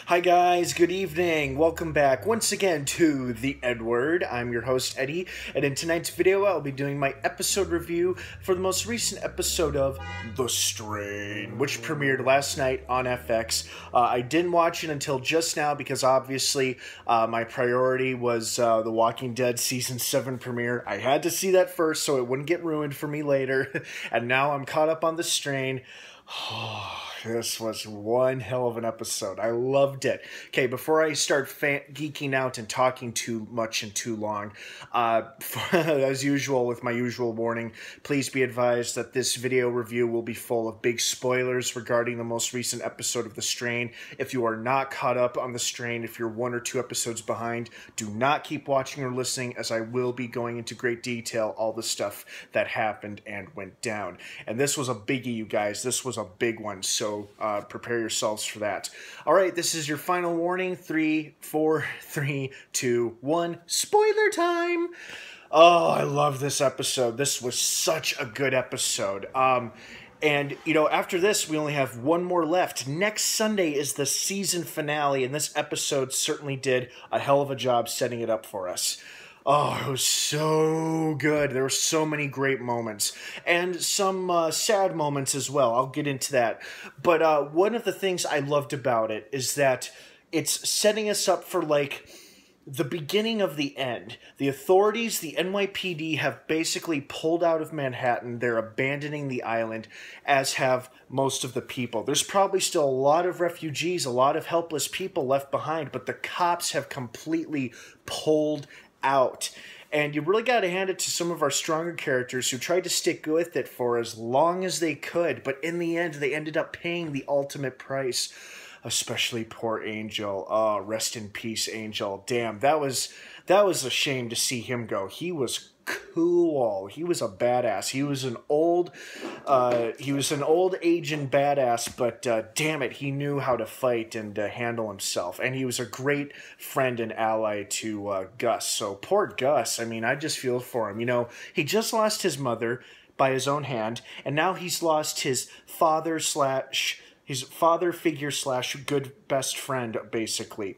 Hi guys, good evening. Welcome back once again to the EdWord. I'm your host Eddie, and in tonight's video I'll be doing my episode review for the most recent episode of The Strain, which premiered last night on FX. I didn't watch it until just now because obviously my priority was The Walking Dead Season 7 premiere. I had to see that first so it wouldn't get ruined for me later, and now I'm caught up on The Strain. This was one hell of an episode. I loved it. Okay, before I start geeking out and talking too much and too long, as usual with my usual warning, please be advised that this video review will be full of big spoilers regarding the most recent episode of The Strain. If you are not caught up on The Strain, if you're 1 or 2 episodes behind, do not keep watching or listening, as I will be going into great detail all the stuff that happened and went down. And this was a biggie, you guys. This was a big one, so prepare yourselves for that. All right, this is your final warning. 3, 4, 3, 2, 1. Spoiler time! Oh, I love this episode. This was such a good episode. And, you know, after this, we only have one more left. Next Sunday is the season finale, and this episode certainly did a hell of a job setting it up for us. Oh, it was so good. There were so many great moments. And some sad moments as well. I'll get into that. But one of the things I loved about it is that it's setting us up for, like, the beginning of the end. The authorities, the NYPD, have basically pulled out of Manhattan. They're abandoning the island, as have most of the people. There's probably still a lot of refugees, a lot of helpless people left behind, but the cops have completely pulled out. And you really got to hand it to some of our stronger characters who tried to stick with it for as long as they could, but in the end they ended up paying the ultimate price. Especially poor Angel. Oh, rest in peace, Angel. Damn, that was a shame to see him go. He was cool. He was a badass. He was an old aging badass, but damn it, he knew how to fight and handle himself. And he was a great friend and ally to Gus. So poor Gus. I mean, I just feel for him. You know, he just lost his mother by his own hand, and now he's lost his father figure / good best friend, basically.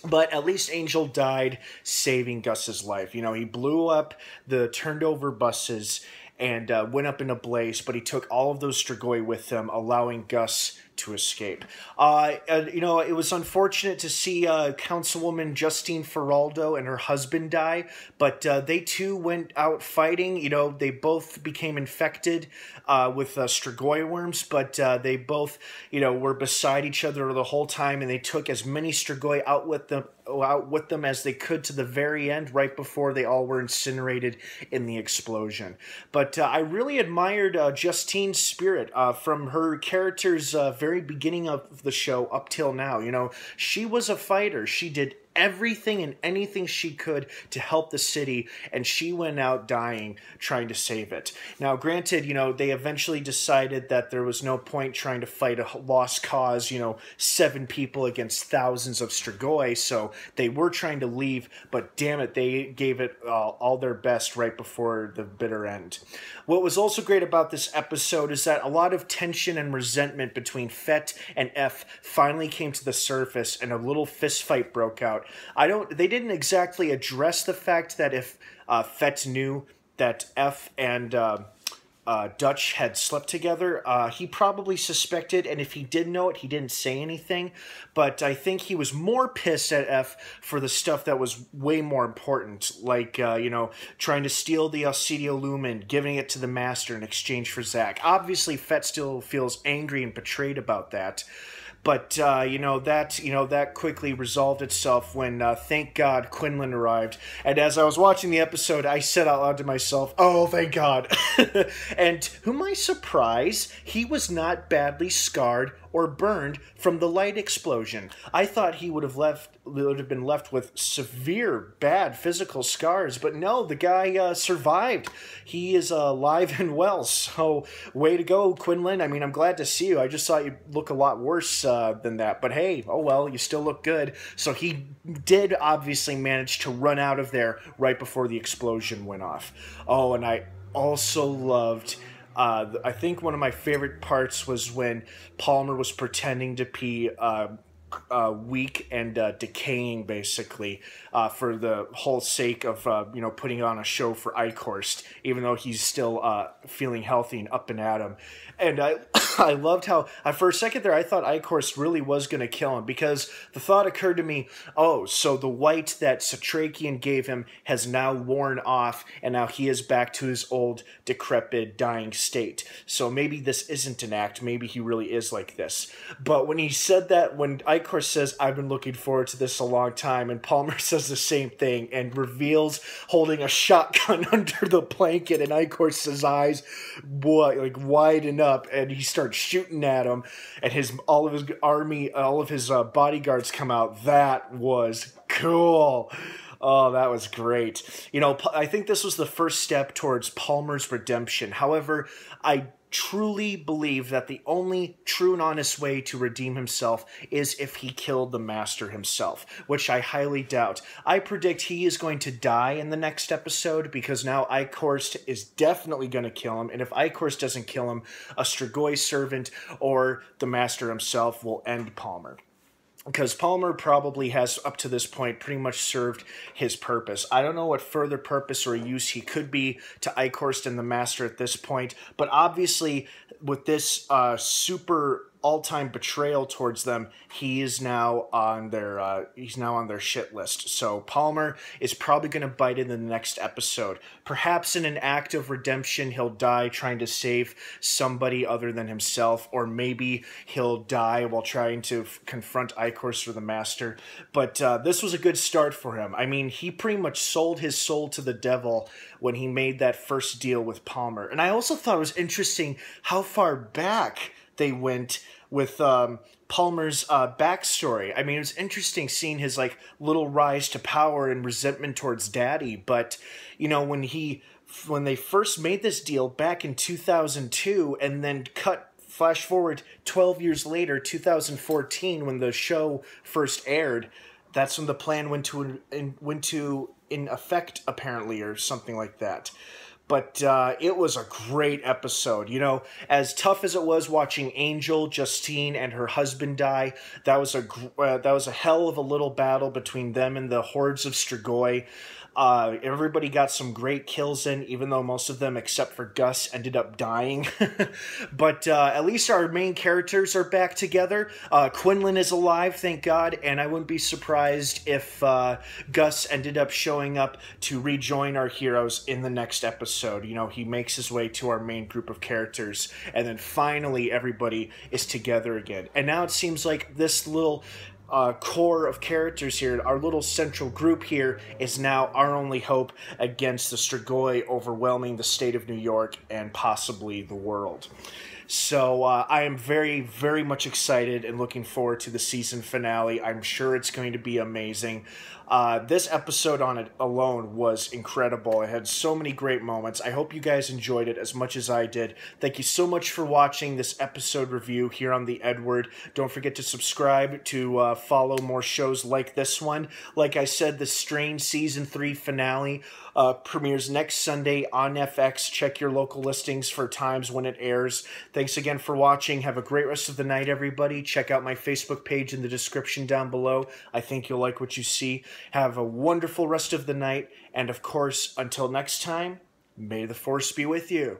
But at least Angel died saving Gus's life. You know, he blew up the turned over buses and went up in a blaze, but he took all of those Strigoi with him, allowing Gus to escape. You know, it was unfortunate to see Councilwoman Justine Feraldo and her husband die, but they too went out fighting. You know, they both became infected with Strigoi worms, but they both, you know, were beside each other the whole time, and they took as many Strigoi out with them as they could to the very end, right before they all were incinerated in the explosion. But I really admired Justine's spirit from her character's very beginning of the show up till now. You know, she was a fighter. She did everything and anything she could to help the city, and she went out dying trying to save it. Now, granted, you know, they eventually decided that there was no point trying to fight a lost cause, you know, 7 people against thousands of Strigoi, so they were trying to leave, but damn it, they gave it all their best right before the bitter end. What was also great about this episode is that a lot of tension and resentment between Fett and F finally came to the surface, and a little fist fight broke out. They didn't exactly address the fact that if Fett knew that F and Dutch had slept together, he probably suspected, and if he did know it, he didn't say anything. But I think he was more pissed at F for the stuff that was way more important, like, you know, trying to steal the Alcidio Lumen, giving it to the Master in exchange for Zack. Obviously, Fett still feels angry and betrayed about that. But, you know, that quickly resolved itself when, thank God, Quinlan arrived. And as I was watching the episode, I said out loud to myself, oh, thank God. And to my surprise, he was not badly scarred or burned from the light explosion. I thought he would have been left with severe, bad physical scars, but no, the guy survived. He is alive and well, so way to go, Quinlan. I mean, I'm glad to see you. I just thought you'd look a lot worse than that, but hey, oh well, you still look good. So he did obviously manage to run out of there right before the explosion went off. Oh, and I also loved I think one of my favorite parts was when Palmer was pretending to be weak and decaying, basically, for the whole sake of putting on a show for Eichhorst, even though he's still feeling healthy and up and at him. And I I loved how for a second there I thought Eichhorst really was going to kill him, because the thought occurred to me, oh, so the white that Satrakian gave him has now worn off, and now he is back to his old decrepit dying state. So maybe this isn't an act, maybe he really is like this. But when he said that, when Eichhorst says, I've been looking forward to this a long time, and Palmer says the same thing and reveals holding a shotgun under the blanket, and Eichhorst's eyes widen up, and he starts shooting at him, and all of his bodyguards come out. That was cool. Oh, that was great. I think this was the first step towards Palmer's redemption. However, I truly believe that the only true and honest way to redeem himself is if he killed the Master himself, which I highly doubt. I predict he is going to die in the next episode, because now Eichhorst is definitely going to kill him, and if Eichhorst doesn't kill him, a Strigoi servant or the Master himself will end Palmer. Because Palmer probably has, up to this point, pretty much served his purpose. I don't know what further purpose or use he could be to Eichhorst and the Master at this point, but obviously, with this super all-time betrayal towards them, he is now on their shit list. So Palmer is probably going to bite in the next episode. Perhaps in an act of redemption, he'll die trying to save somebody other than himself, or maybe he'll die while trying to confront Eichhorst or the Master. But this was a good start for him. I mean, he pretty much sold his soul to the devil when he made that first deal with Palmer. And I also thought it was interesting how far back they went with Palmer's backstory. I mean, it was interesting seeing his little rise to power and resentment towards Daddy. But when they first made this deal back in 2002, and then flash forward 12 years later, 2014, when the show first aired, that's when the plan went in effect, apparently, or something like that. But it was a great episode. As tough as it was watching Angel, Justine, and her husband die, that was a hell of a little battle between them and the hordes of Strigoi. Everybody got some great kills in, even though most of them, except for Gus, ended up dying. But at least our main characters are back together. Quinlan is alive, thank God, and I wouldn't be surprised if Gus ended up showing up to rejoin our heroes in the next episode. He makes his way to our main group of characters, and then finally everybody is together again. And now it seems like this little core of characters here, our little central group here, is now our only hope against the Strigoi overwhelming the state of New York and possibly the world. So I am very, very much excited and looking forward to the season finale. I'm sure it's going to be amazing. This episode on it alone was incredible. It had so many great moments. I hope you guys enjoyed it as much as I did. Thank you so much for watching this episode review here on the EdWord. Don't forget to subscribe to follow more shows like this one. Like I said, the Strange Season 3 finale premieres next Sunday on FX. Check your local listings for times when it airs. Thanks again for watching. Have a great rest of the night, everybody. Check out my Facebook page in the description down below. I think you'll like what you see. Have a wonderful rest of the night, and of course, until next time, may the Force be with you.